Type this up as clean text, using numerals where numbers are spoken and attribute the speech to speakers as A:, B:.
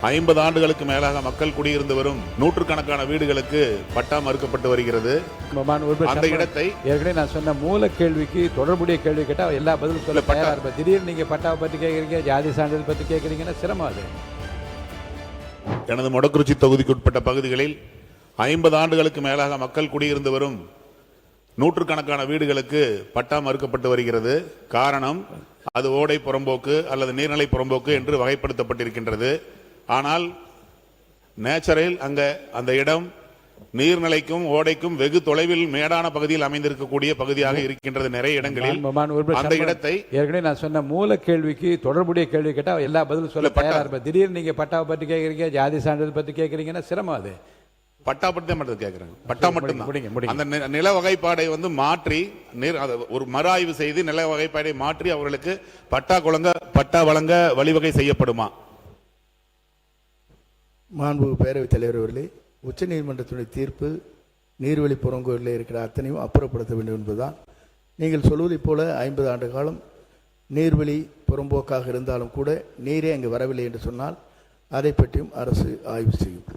A: 50 ஆண்டுகளுக்கு மேலாக மக்கள் குடியிருந்து வரும் நூற்றுக்கணக்கான வீடுகளுக்கு பட்டா மறுக்கப்பட்டு வருகிறது. அந்த இடத்தை
B: ஏற்கனவே நான் சொன்ன மூல கேள்விக்கு தொடர்புடைய கேள்வி கேட்டா எல்லா பதிலும் சொல்ல தயாரா இருப்பேன். திடீர்னு நீங்க பட்டாவை பத்தி கேட்கறீங்க, ஜாதி சான்றிதழ் பத்தி கேட்கறீங்கன்னா சிரமம் அது.
A: எனது மொடக்குறிச்சி தொகுதிக்குட்பட்ட பகுதிகளில் 50 ஆண்டுகளுக்கு மேலாக மக்கள் குடியிருந்து வரும் நூற்றுக்கணக்கான வீடுகளுக்கு பட்டா மறுக்கப்பட்டு வருகிறது. காரணம், அது ஓடை புறம்போக்கு அல்லது நீர்நிலை புறம்போக்கு என்று வகைப்படுத்தப்பட்டிருக்கின்றது. ஆனால் நேச்சரில் அந்த இடம் நீர்நிலைக்கும் ஓடைக்கும் வெகு தொலைவில் மேடான பகுதியில் அமைந்திருக்கக்கூடிய பகுதியாக இருக்கின்றது. நிறைய இடங்களில் அந்த இடத்தை
B: ஏற்கனவே நான் சொன்ன மூல கேள்விக்கு தொடர்புடைய கேள்வி கேட்டா எல்லா பதிலும் சொல்ல தயாரா இருப்பேன். திடீர்னு நீங்க பட்டாவை பத்தி கேட்கறீங்க, ஜாதி சான்றிதழ் பத்தி கேட்கறீங்கன்னா சிரமம் அது.
A: பட்டா பற்றி மட்டும் கேட்கிறேன். பட்டா மட்டும் அந்த நில வகைப்பாடை மாற்றி ஒரு மறு ஆய்வு செய்து நில வகைப்பாடை மாற்றி அவர்களுக்கு பட்டா வழங்க வழிவகை செய்யப்படுமா?
C: மாண்புமிகு பேரவைத் தலைவர் அவர்களே, உச்ச நீதிமன்றத்துடைய தீர்ப்பு நீர்வழி புறங்கோயிலில் இருக்கிற அத்தனையும் அப்புறப்படுத்த வேண்டும் என்பதுதான். நீங்கள் சொல்வதைப் போல 50 ஆண்டு காலம் நீர்வழி புறம்போக்காக இருந்தாலும் கூட நீரே அங்கு வரவில்லை என்று சொன்னால் அதை பற்றியும் அரசு ஆய்வு செய்யும்.